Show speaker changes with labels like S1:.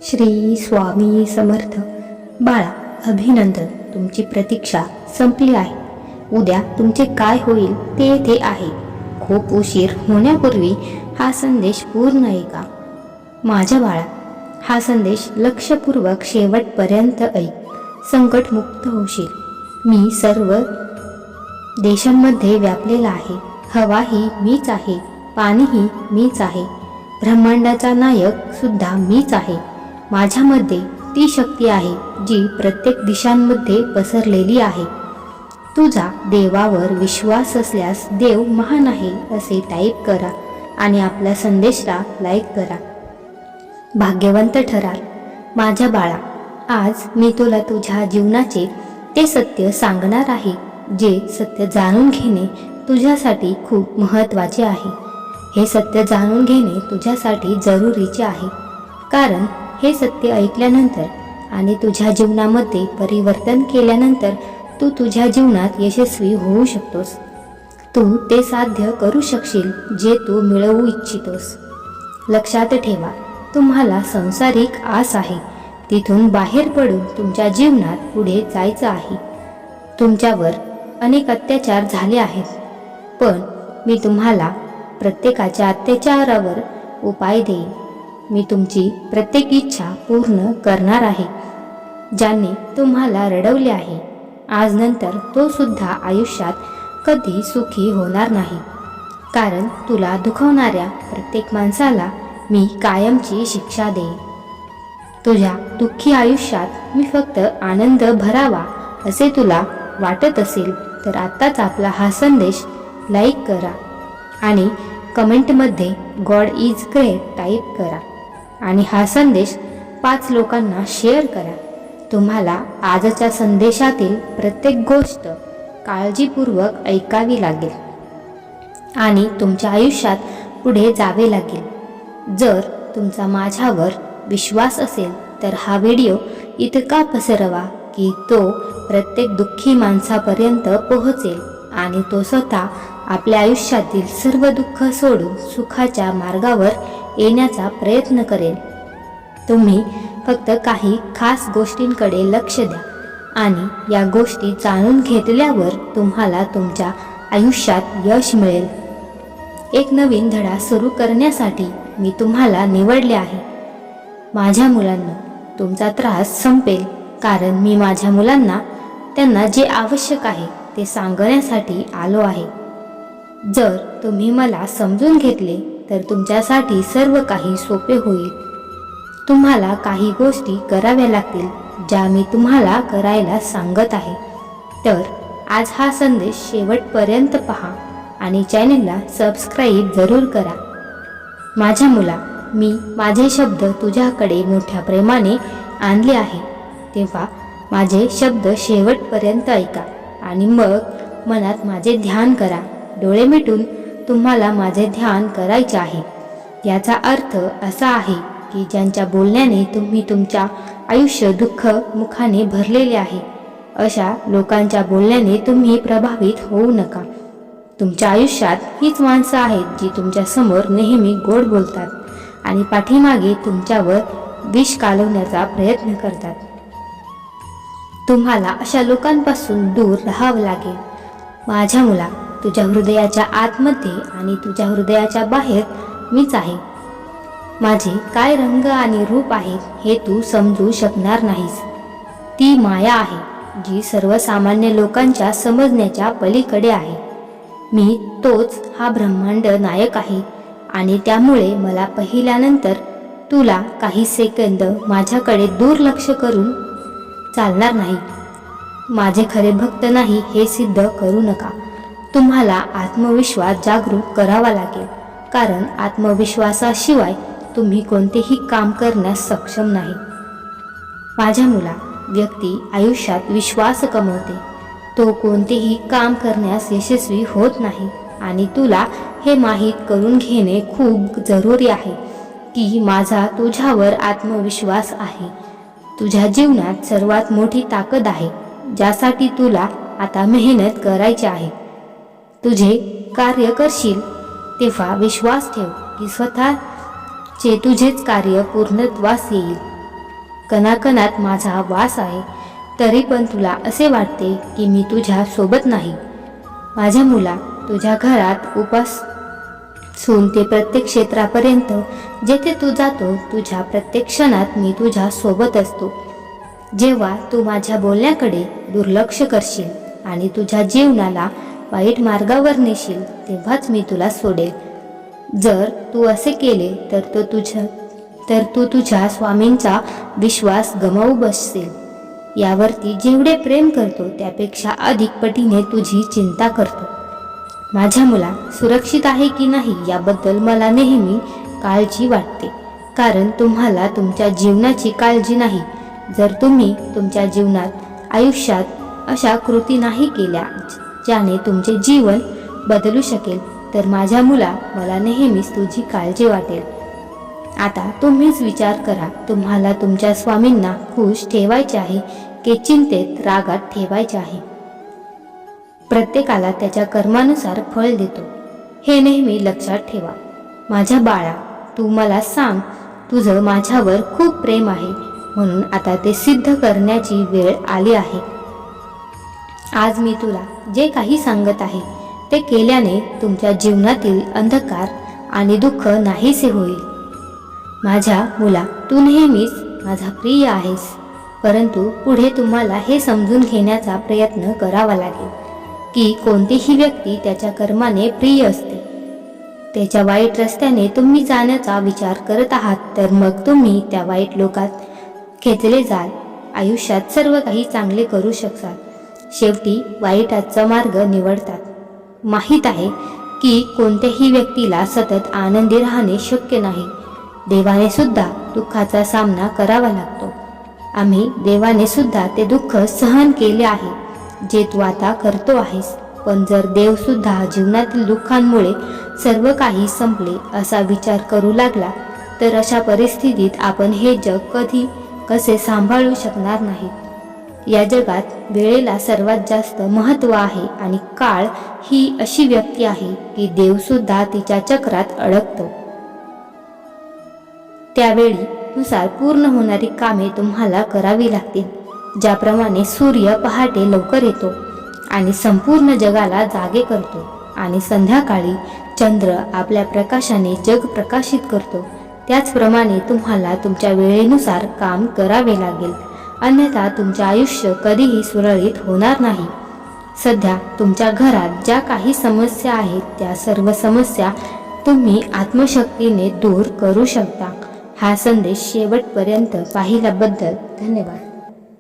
S1: श्री स्वामी समर्थ. बाळा, अभिनंदन, तुमची प्रतीक्षा संपली आहे. उद्या तुमचे काय होईल ते येथे आहे. खूप उशीर होण्यापूर्वी हा संदेश पूर्ण ऐका. माझ्या बाळा, हा संदेश लक्षपूर्वक शेवटपर्यंत ऐक. संकटमुक्त होशील. मी सर्व देशांमध्ये व्यापलेला आहे. हवाही मीच आहे, पाणीही मीच आहे, ब्रह्मांडाचा नायक सुद्धा मीच आहे. माझ्यामध्ये ती शक्ती आहे जी प्रत्येक दिशांमध्ये पसरलेली आहे. तुझा देवावर विश्वास असल्यास देव महान आहे असे टाईप करा आणि आपल्या संदेशला लाईक करा. भाग्यवंत ठराल. माझ्या बाळा, आज मी तुला तुझ्या जीवनाचे ते सत्य सांगणार आहे जे सत्य जाणून घेणे तुझ्यासाठी खूप महत्त्वाचे आहे. हे सत्य जाणून घेणे तुझ्यासाठी जरुरीचे आहे, कारण हे सत्य ऐकल्यानंतर आणि तुझ्या जीवनामध्ये परिवर्तन केल्यानंतर तू तुझ्या जीवनात यशस्वी होऊ शकतोस. तू ते साध्य करू शकशील जे तू मिळवू इच्छितोस. लक्षात ठेवा, तुम्हाला सांसारिक आस आहे, तिथून बाहेर पडून तुमच्या जीवनात पुढे जायचं आहे. तुमच्यावर अनेक अत्याचार झाले आहेत, पण मी तुम्हाला प्रत्येकाच्या अत्याचारावर उपाय देईन. मी तुमची प्रत्येक इच्छा पूर्ण करणार आहे. ज्याने तुम्हाला रडवले आहे, आज नंतर तो सुद्धा आयुष्यात कधी सुखी होणार नाही, कारण तुला दुखवणाऱ्या प्रत्येक माणसाला मी कायमची शिक्षा देईन. तुझ्या दुःखी आयुष्यात मी फक्त आनंद भरावा असे तुला वाटत असेल तर आत्ताच आपला हा संदेश लाईक करा आणि कमेंटमध्ये गॉड इज ग्रेट टाईप करा आणि हा संदेश 5 लोकांना शेअर करा. तुम्हाला आजच्या संदेशातील प्रत्येक गोष्ट काळजीपूर्वक ऐकावी लागेल आणि तुमच्या आयुष्यात पुढे जावे लागेल. जर तुमचा माझ्यावर विश्वास असेल तर हा व्हिडिओ इतका पसरवा की तो प्रत्येक दुःखी माणसापर्यंत पोहोचेल आणि तो स्वतः आपल्या आयुष्यातील सर्व दुःख सोडून सुखाच्या मार्गावर येण्याचा प्रयत्न करेल. तुम्ही फक्त काही खास गोष्टींकडे लक्ष द्या आणि या गोष्टी जाणून घेतल्यावर तुम्हाला तुमच्या आयुष्यात यश मिळेल. एक नवीन धडा सुरू करण्यासाठी मी तुम्हाला निवडले आहे. माझ्या मुलांना, तुमचा त्रास संपेल, कारण मी माझ्या मुलांना त्यांना जे आवश्यक आहे ते सांगण्यासाठी आलो आहे. जर तुम्ही मला समजून घेतले तर तुमच्यासाठी सर्व काही सोपे होईल. तुम्हाला काही गोष्टी कराव्या लागतील ज्या मी तुम्हाला करायला सांगत आहे. तर आज हा संदेश शेवटपर्यंत पहा आणि चॅनलला सबस्क्राईब जरूर करा. माझ्या मुला, मी माझे शब्द तुझ्याकडे मोठ्या प्रेमाने आणले आहे, तेव्हा माझे शब्द शेवटपर्यंत ऐका आणि मग मनात माझे ध्यान करा. डोळे मिटून तुम्हाला माझे ध्यान करायचे आहे. याचा अर्थ असा आहे की ज्यांच्या बोलण्याने तुम्ही तुमच्या आयुष्य दुःख मुखाने भरलेले आहे, अशा लोकांच्या बोलण्याने तुम्ही प्रभावित होऊ नका. तुमच्या आयुष्यात हीच माणसं आहेत जी तुमच्यासमोर नेहमी गोड बोलतात आणि पाठीमागे तुमच्यावर विष कालवण्याचा प्रयत्न करतात. तुम्हाला अशा लोकांपासून दूर राहावं लागेल. माझ्या मुला, तुझ्या हृदयाच्या आतमध्ये आणि तुझ्या हृदयाच्या बाहेर मीच आहे. माझे काय रंग आणि रूप आहेत हे तू समजू शकणार नाहीस. ती माया आहे जी सर्वसामान्य लोकांच्या समजण्याच्या पलीकडे आहे. मी तोच हा ब्रह्मांड नायक आहे आणि त्यामुळे मला पाहिल्यानंतर तुला काही सेकंद माझ्याकडे दुर्लक्ष करून चालणार नाही. माझे खरे भक्त नाही हे सिद्ध करू नका. तुम्हाला आत्मविश्वास जागरूक करावा लागेल, कारण आत्मविश्वासाशिवाय तुम्ही कोणतेही काम करण्यास सक्षम नाही. माझ्या मुला, व्यक्ती आयुष्यात विश्वास कमवते, तो कोणतेही काम करण्यास यशस्वी होत नाही आणि तुला हे माहीत करून घेणे खूप जरुरी आहे की माझा तुझ्यावर आत्मविश्वास आहे. तुझ्या जीवनात सर्वात मोठी ताकद आहे ज्यासाठी तुला आता मेहनत करायची आहे. तुझे कार्य करशील तेव्हा विश्वास ठेव की स्वतःचे तुझेच कार्य पूर्णत्वास येईल. कणाकणात माझा वास आहे, तरी पण तुला असे वाटते की मी तुझ्या सोबत नाही. माझ्या मुला, तुझ्या घरात उपासून ते प्रत्येक क्षेत्रापर्यंत जेथे तू जातो, तुझ्या प्रत्येक क्षणात मी तुझ्या सोबत असतो. जेव्हा तू माझ्या बोलण्याकडे दुर्लक्ष करशील आणि तुझ्या जीवनाला वाईट मार्गावर नेशील, तेव्हाच मी तुला सोडेल. जर तू असे केले तर तू तुझ्या स्वामींचा विश्वास गमावू बसशील. यावरती जेवढे प्रेम करतो त्यापेक्षा अधिक पटीने तुझी चिंता करतो. माझ्या मुला, सुरक्षित आहे की नाही याबद्दल मला नेहमी काळजी वाटते, कारण तुम्हाला तुमच्या जीवनाची काळजी नाही. जर तुम्ही तुमच्या आयुष्यात अशा कृती नाही केल्या ज्याने तुमचे जीवन बदलू शकेल, तर माझ्या मुला, मला नेहमीच तुझी काळजी वाटेल. आता तुम्हीच विचार करा, तुम्हाला तुमच्या स्वामींना खुश ठेवायचे आहे की चिंतेत रागात ठेवायचे आहे. प्रत्येकाला त्याच्या कर्मानुसार फळ देतो, हे नेहमी लक्षात ठेवा. माझ्या बाळा, तू मला सांग, तुझं माझ्यावर खूप प्रेम आहे, म्हणून आता ते सिद्ध करण्याची वेळ आली आहे. आज मी तुला जे काही सांगत आहे ते केल्याने तुमच्या जीवनातील अंधकार आणि दुःख नाहीसे होईल. माझ्या मुला, तू नेहमीच माझा प्रिय आहेस, परंतु पुढे तुम्हाला हे समजून घेण्याचा प्रयत्न करावा लागेल की कोणतीही व्यक्ती त्याच्या कर्माने प्रिय असते. त्याच्या वाईट रस्त्याने तुम्ही जाण्याचा विचार करत आहात, तर मग तुम्ही त्या वाईट लोकात खेचले जाल. आयुष्यात सर्व काही चांगले करू शकतात, शेवटी वाईटाचा मार्ग निवडतात. माहीत आहे की कोणत्याही व्यक्तीला सतत आनंदी राहणे शक्य नाही. देवाने सुद्धा दुःखाचा सामना करावा लागतो. देवाने सुद्धा ते दुःख सहन केले आहे जे तू आता करतो आहेस. पण जर देव सुद्धा जीवनातील दुःखांमुळे सर्व काही संपले असा विचार करू लागला, तर अशा परिस्थितीत आपण हे जग कसे सांभाळू शकणार नाही. या जगात वेळेला सर्वात जास्त महत्त्व आहे आणि काळ ही अशी व्यक्ती आहे की देव सुद्धा तिच्या चक्रात अडकतो. त्यावेळी नुसार पूर्ण होणारी कामे तुम्हाला करावी लागतील. ज्याप्रमाणे सूर्य पहाटे लवकर येतो आणि संपूर्ण जगाला जागे करतो आणि संध्याकाळी चंद्र आपल्या प्रकाशाने जग प्रकाशित करतो, त्याचप्रमाणे तुम्हाला तुमच्या वेळेनुसार काम करावे लागेल. अन्यथा तुमचे आयुष्य कधीही सुरळीत होणार नाही. सध्या तुमच्या घरात ज्या काही समस्या आहेत त्या सर्व समस्या तुम्ही आत्मशक्तीने दूर करू शकता. हा संदेश शेवटपर्यंत पाहिल्याबद्दल धन्यवाद.